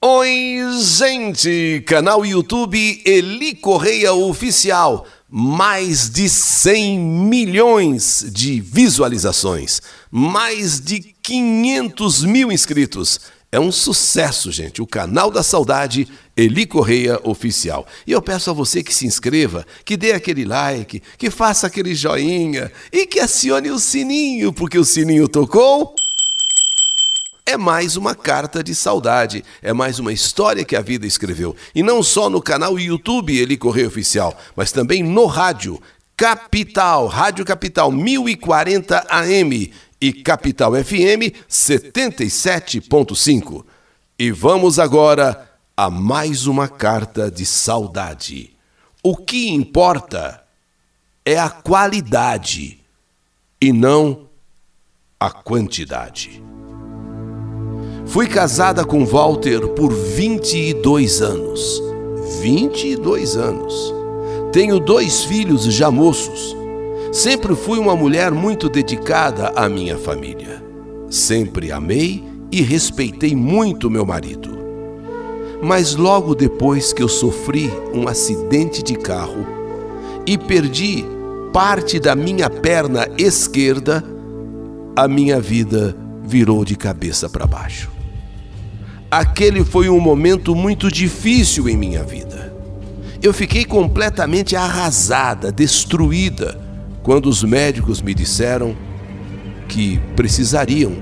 Oi, gente! Canal YouTube Eli Correia Oficial. Mais de 100 milhões de visualizações. Mais de 500 mil inscritos. É um sucesso, gente. O canal da saudade Eli Correia Oficial. E eu peço a você que se inscreva, que dê aquele like, que faça aquele joinha e que acione o sininho, porque o sininho tocou. É mais uma carta de saudade, é mais uma história que a vida escreveu. E não só no canal YouTube Eli Correia Oficial, mas também no rádio Capital, Rádio Capital 1040 AM e Capital FM 77.5. E vamos agora a mais uma carta de saudade. O que importa é a qualidade e não a quantidade. Fui casada com Walter por 22 anos. 22 anos. Tenho 2 filhos já moços. Sempre fui uma mulher muito dedicada à minha família. Sempre amei e respeitei muito meu marido. Mas logo depois que eu sofri um acidente de carro e perdi parte da minha perna esquerda, a minha vida virou de cabeça para baixo. Aquele foi um momento muito difícil em minha vida. Eu fiquei completamente arrasada, destruída, quando os médicos me disseram que precisariam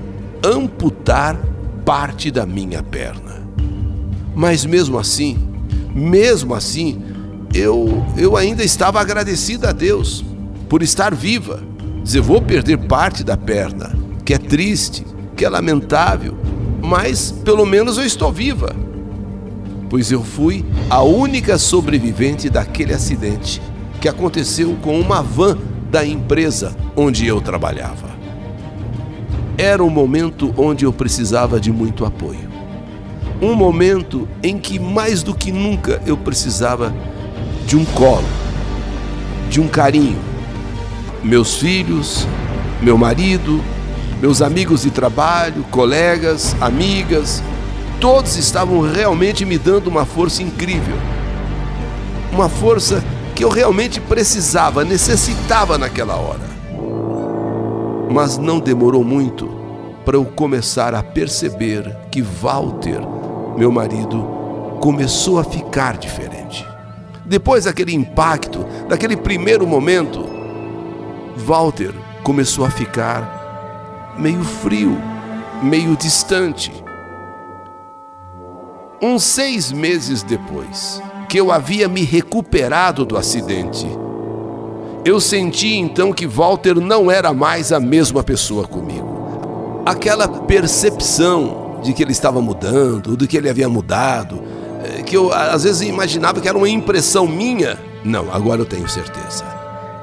amputar parte da minha perna. Mas mesmo assim, eu ainda estava agradecida a Deus por estar viva. Eu vou perder parte da perna, que é triste, que é lamentável, mas pelo menos eu estou viva, pois eu fui a única sobrevivente daquele acidente que aconteceu com uma van da empresa onde eu trabalhava. Era um momento onde eu precisava de muito apoio. Um momento em que mais do que nunca eu precisava de um colo, de um carinho. Meus filhos, meu marido, meus amigos de trabalho, colegas, amigas, todos estavam realmente me dando uma força incrível. Uma força que eu realmente precisava, necessitava naquela hora. Mas não demorou muito para eu começar a perceber que Walter, meu marido, começou a ficar diferente. Depois daquele impacto, daquele primeiro momento, Walter começou a ficar meio frio, meio distante. Uns 6 meses depois que eu havia me recuperado do acidente, eu senti então que Walter não era mais a mesma pessoa comigo. Aquela percepção de que ele estava mudando, de que ele havia mudado, que eu às vezes imaginava que era uma impressão minha. Não, agora eu tenho certeza.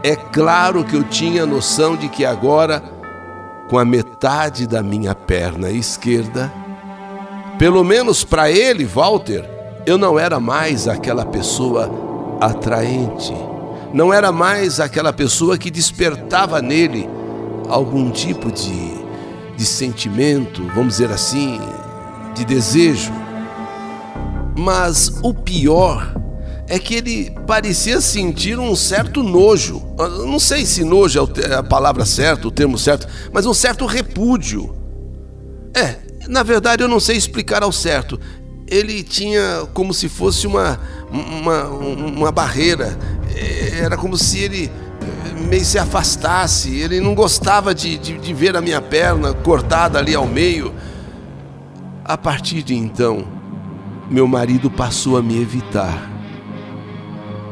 É claro que eu tinha noção de que agora, com a metade da minha perna esquerda, pelo menos para ele, Walter, eu não era mais aquela pessoa atraente, não era mais aquela pessoa que despertava nele algum tipo de sentimento, vamos dizer assim, de desejo. Mas o pior é que ele parecia sentir um certo nojo. Não sei se nojo é a palavra certa, o termo certo, mas um certo repúdio. Na verdade eu não sei explicar ao certo. Ele tinha como se fosse uma barreira. Era como se ele meio se afastasse. Ele não gostava de ver a minha perna cortada ali ao meio. A partir de então, meu marido passou a me evitar,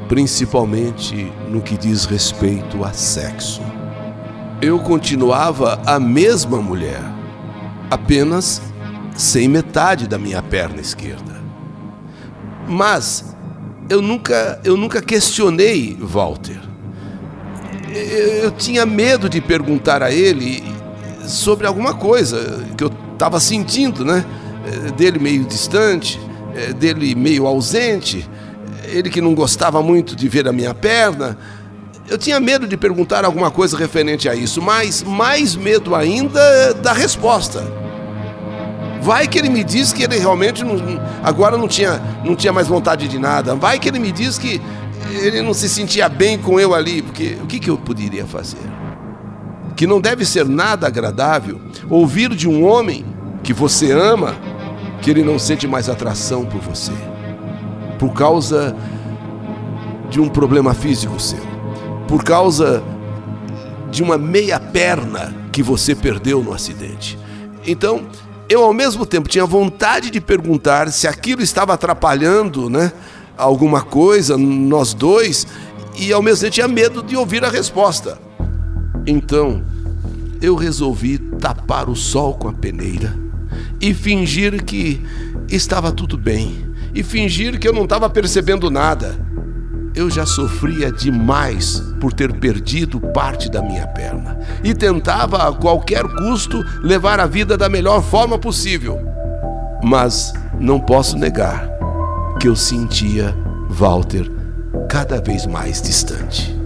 principalmente no que diz respeito a sexo. Eu continuava a mesma mulher, apenas sem metade da minha perna esquerda. Mas eu nunca questionei Walter. Eu tinha medo de perguntar a ele sobre alguma coisa que eu estava sentindo, né? Dele meio distante, dele meio ausente, ele que não gostava muito de ver a minha perna. Eu tinha medo de perguntar alguma coisa referente a isso, mas mais medo ainda da resposta. Vai que ele me diz que ele realmente agora não tinha mais vontade de nada. Vai que ele me diz que ele não se sentia bem com eu ali. Porque o que eu poderia fazer? Que não deve ser nada agradável ouvir de um homem que você ama que ele não sente mais atração por você, por causa de um problema físico seu, por causa de uma meia perna que você perdeu no acidente. Então, eu ao mesmo tempo tinha vontade de perguntar se aquilo estava atrapalhando, alguma coisa, nós dois, e ao mesmo tempo tinha medo de ouvir a resposta. Então, eu resolvi tapar o sol com a peneira e fingir que estava tudo bem, e fingir que eu não estava percebendo nada. Eu já sofria demais por ter perdido parte da minha perna e tentava a qualquer custo levar a vida da melhor forma possível. Mas não posso negar que eu sentia Walter cada vez mais distante.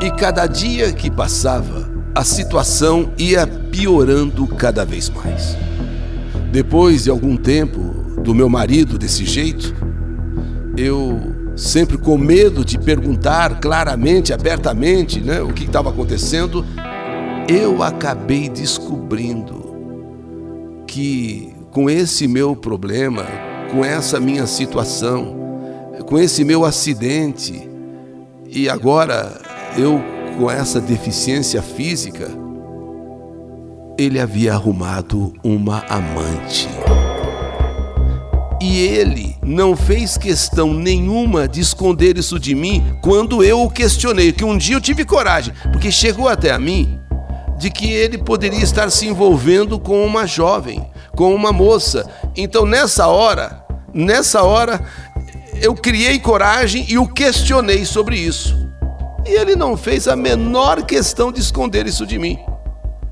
E cada dia que passava, a situação ia piorando cada vez mais. Depois de algum tempo do meu marido desse jeito, eu, sempre com medo de perguntar claramente, abertamente, o que estava acontecendo, eu acabei descobrindo que com esse meu problema, com essa minha situação, com esse meu acidente, e agora eu com essa deficiência física, ele havia arrumado uma amante. E ele não fez questão nenhuma de esconder isso de mim quando eu o questionei, que um dia eu tive coragem, porque chegou até a mim de que ele poderia estar se envolvendo com uma jovem, com uma moça. Então nessa hora, eu criei coragem e o questionei sobre isso. E ele não fez a menor questão de esconder isso de mim.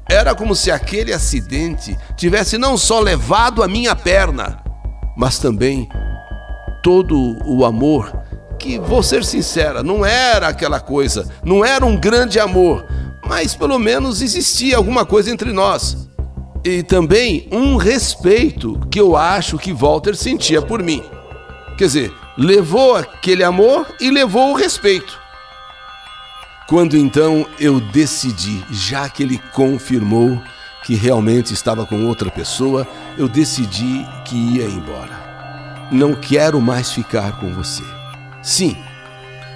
Era como se aquele acidente tivesse não só levado a minha perna, mas também todo o amor, que, vou ser sincera, não era aquela coisa, não era um grande amor, mas pelo menos existia alguma coisa entre nós. E também um respeito que eu acho que Walter sentia por mim. Quer dizer, levou aquele amor e levou o respeito. Quando então eu decidi, já que ele confirmou que realmente estava com outra pessoa, eu decidi que ia embora. Não quero mais ficar com você. Sim,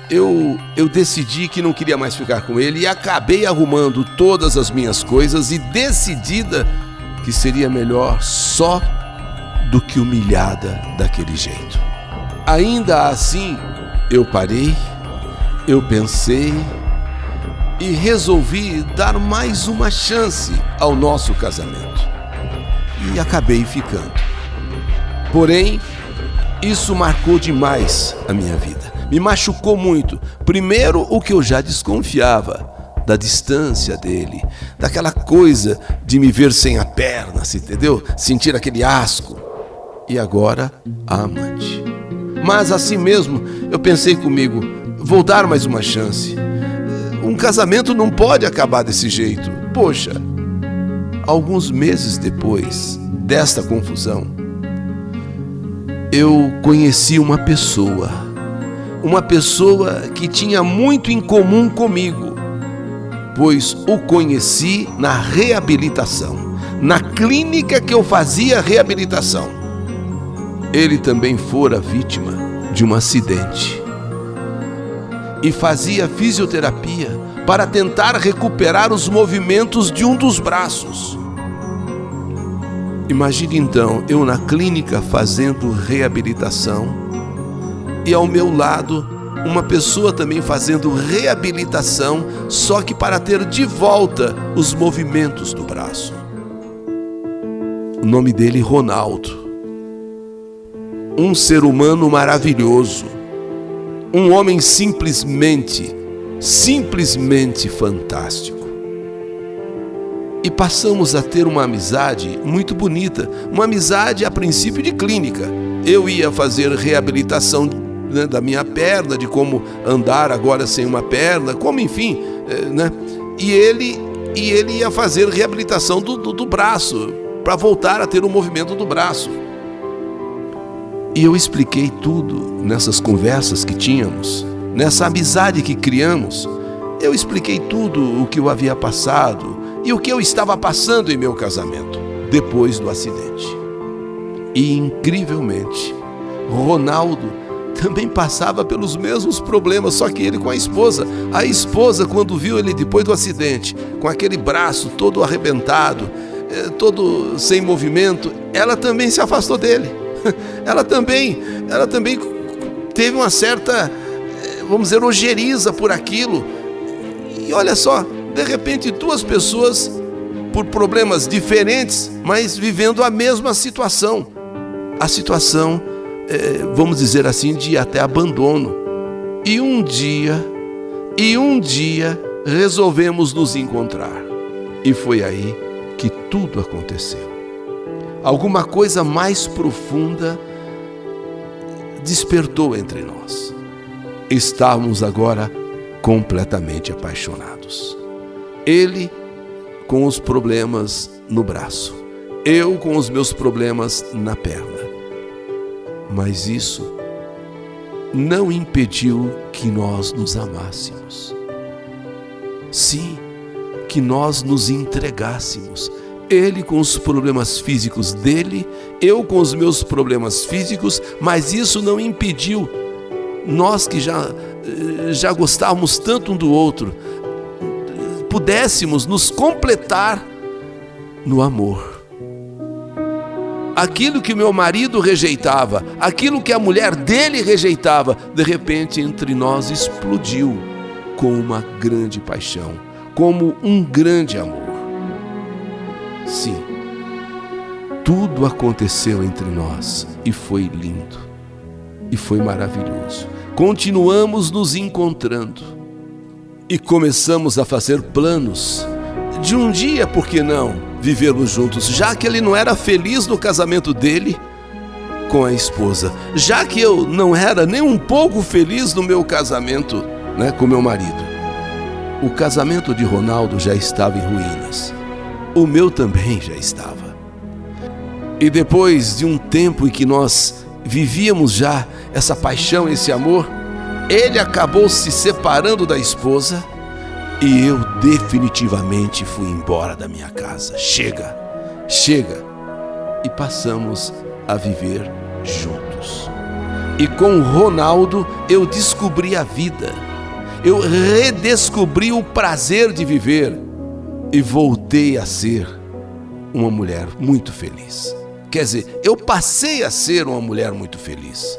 eu decidi que não queria mais ficar com ele e acabei arrumando todas as minhas coisas e decidida que seria melhor só do que humilhada daquele jeito. Ainda assim, eu parei, eu pensei e resolvi dar mais uma chance ao nosso casamento. E acabei ficando. Porém, isso marcou demais a minha vida. Me machucou muito. Primeiro, o que eu já desconfiava, da distância dele, daquela coisa de me ver sem a perna, entendeu? Sentir aquele asco. E agora, a amante. Mas assim mesmo, eu pensei comigo, vou dar mais uma chance. Um casamento não pode acabar desse jeito. Poxa, alguns meses depois desta confusão, eu conheci uma pessoa que tinha muito em comum comigo, pois o conheci na reabilitação, na clínica que eu fazia reabilitação. Ele também fora vítima de um acidente e fazia fisioterapia para tentar recuperar os movimentos de um dos braços. Imagine então, eu na clínica fazendo reabilitação e ao meu lado uma pessoa também fazendo reabilitação, só que para ter de volta os movimentos do braço. O nome dele, Ronaldo. Um ser humano maravilhoso. Um homem simplesmente fantástico. E passamos a ter uma amizade muito bonita, uma amizade a princípio de clínica. Eu ia fazer reabilitação da minha perna, de como andar agora sem uma perna, como enfim, E ele ia fazer reabilitação do braço, para voltar a ter o movimento do braço. E eu expliquei tudo nessas conversas que tínhamos, nessa amizade que criamos. Eu expliquei tudo o que eu havia passado e o que eu estava passando em meu casamento, depois do acidente. E, incrivelmente, Ronaldo também passava pelos mesmos problemas, só que ele com a esposa. A esposa, quando viu ele depois do acidente, com aquele braço todo arrebentado, todo sem movimento, ela também se afastou dele. Ela também teve uma certa, vamos dizer, ojeriza por aquilo. E olha só, de repente, duas pessoas, por problemas diferentes, mas vivendo a mesma situação. A situação, vamos dizer assim, de até abandono. E um dia resolvemos nos encontrar. E foi aí que tudo aconteceu. Alguma coisa mais profunda despertou entre nós. Estávamos agora completamente apaixonados. Ele com os problemas no braço, eu com os meus problemas na perna. Mas isso não impediu que nós nos amássemos. Sim, que nós nos entregássemos. Ele com os problemas físicos dele, eu com os meus problemas físicos, mas isso não impediu nós que já gostávamos tanto um do outro, pudéssemos nos completar no amor. Aquilo que o meu marido rejeitava, aquilo que a mulher dele rejeitava, de repente entre nós explodiu com uma grande paixão, como um grande amor. Sim, tudo aconteceu entre nós e foi lindo, e foi maravilhoso. Continuamos nos encontrando e começamos a fazer planos de um dia, por que não, vivermos juntos, já que ele não era feliz no casamento dele com a esposa, já que eu não era nem um pouco feliz no meu casamento, com meu marido. O casamento de Ronaldo já estava em ruínas. O meu também já estava. E depois de um tempo em que nós vivíamos já essa paixão, esse amor, ele acabou se separando da esposa e eu definitivamente fui embora da minha casa. Chega! E passamos a viver juntos. E com Ronaldo eu descobri a vida. Eu redescobri o prazer de viver. E voltei a ser uma mulher muito feliz. Quer dizer, eu passei a ser uma mulher muito feliz.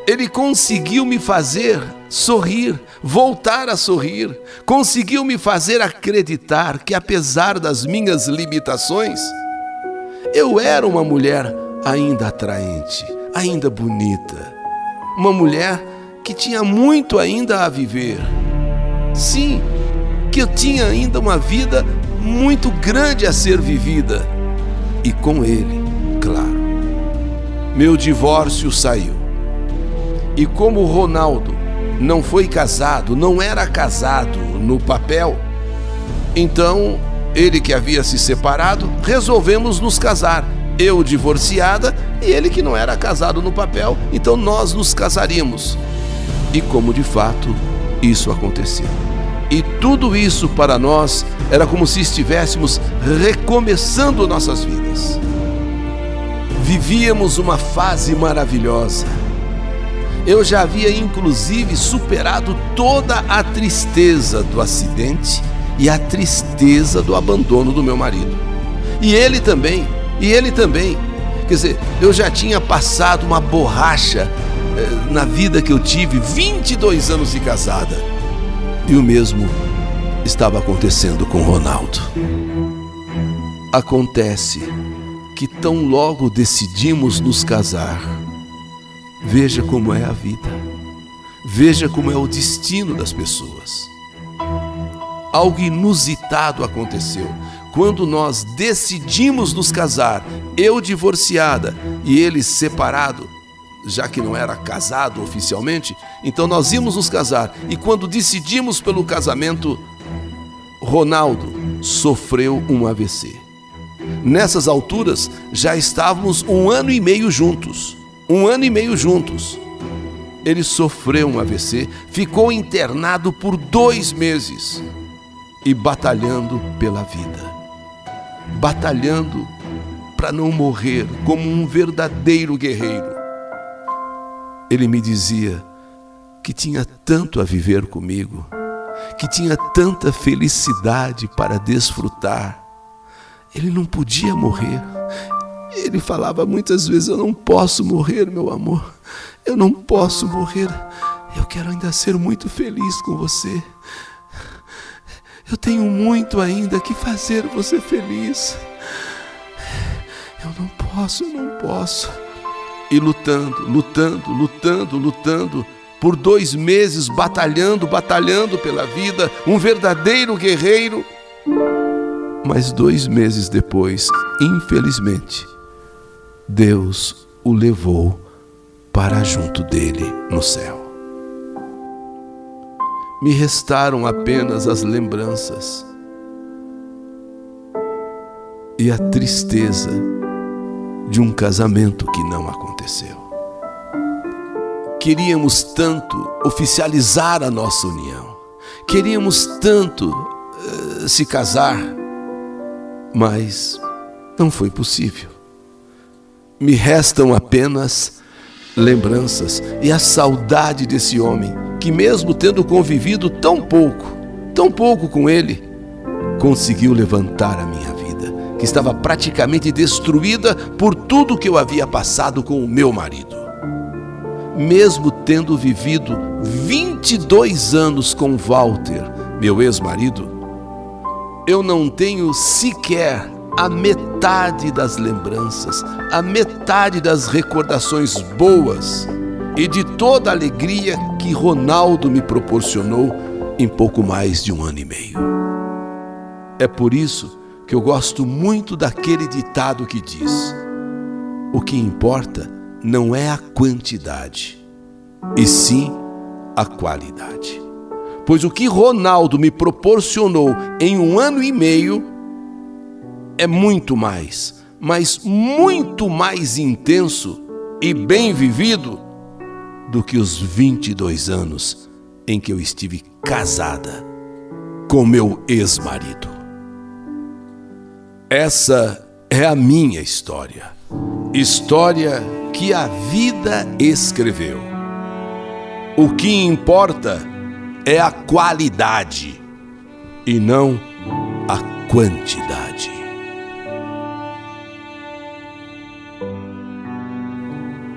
Ele conseguiu me fazer sorrir, voltar a sorrir. Conseguiu me fazer acreditar que, apesar das minhas limitações, eu era uma mulher ainda atraente, ainda bonita. Uma mulher que tinha muito ainda a viver. Sim, que eu tinha ainda uma vida muito grande a ser vivida. E com ele, claro, meu divórcio saiu. E como o Ronaldo não foi casado, não era casado no papel, então ele que havia se separado, resolvemos nos casar. Eu divorciada e ele que não era casado no papel, então nós nos casaríamos. E como de fato isso aconteceu. E tudo isso para nós era como se estivéssemos recomeçando nossas vidas. Vivíamos uma fase maravilhosa. Eu já havia inclusive superado toda a tristeza do acidente e a tristeza do abandono do meu marido. E ele também. Quer dizer, eu já tinha passado uma borracha na vida que eu tive, 22 anos de casada. E o mesmo estava acontecendo com Ronaldo. Acontece que tão logo decidimos nos casar, veja como é a vida, veja como é o destino das pessoas. Algo inusitado aconteceu. Quando nós decidimos nos casar, eu divorciada e ele separado, já que não era casado oficialmente, então nós íamos nos casar. E quando decidimos pelo casamento, Ronaldo sofreu um AVC. Nessas alturas, já estávamos 1 ano e meio juntos. 1 ano e meio juntos. Ele sofreu um AVC, ficou internado por 2 meses e batalhando pela vida. Batalhando para não morrer como um verdadeiro guerreiro. Ele me dizia que tinha tanto a viver comigo, que tinha tanta felicidade para desfrutar. Ele não podia morrer. Ele falava muitas vezes: eu não posso morrer, meu amor. Eu não posso morrer. Eu quero ainda ser muito feliz com você. Eu tenho muito ainda que fazer você feliz. Eu não posso. E lutando por 2 meses, batalhando pela vida, um verdadeiro guerreiro. Mas 2 meses depois, infelizmente, Deus o levou para junto dele no céu. Me restaram apenas as lembranças e a tristeza de um casamento que não aconteceu. Queríamos tanto oficializar a nossa união, queríamos tanto se casar, mas não foi possível. Me restam apenas lembranças e a saudade desse homem que, mesmo tendo convivido tão pouco com ele, conseguiu levantar a minha vida, que estava praticamente destruída por tudo que eu havia passado com o meu marido. Mesmo tendo vivido 22 anos com Walter, meu ex-marido, eu não tenho sequer a metade das lembranças, a metade das recordações boas e de toda a alegria que Ronaldo me proporcionou em pouco mais de 1 ano e meio. É por isso que eu gosto muito daquele ditado que diz: o que importa não é a quantidade, e sim a qualidade. Pois o que Ronaldo me proporcionou em 1 ano e meio é muito mais, mas muito mais intenso e bem vivido do que os 22 anos em que eu estive casada com meu ex-marido. Essa é a minha história, história que a vida escreveu. O que importa é a qualidade e não a quantidade.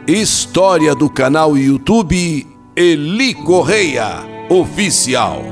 História do canal YouTube Eli Correia Oficial.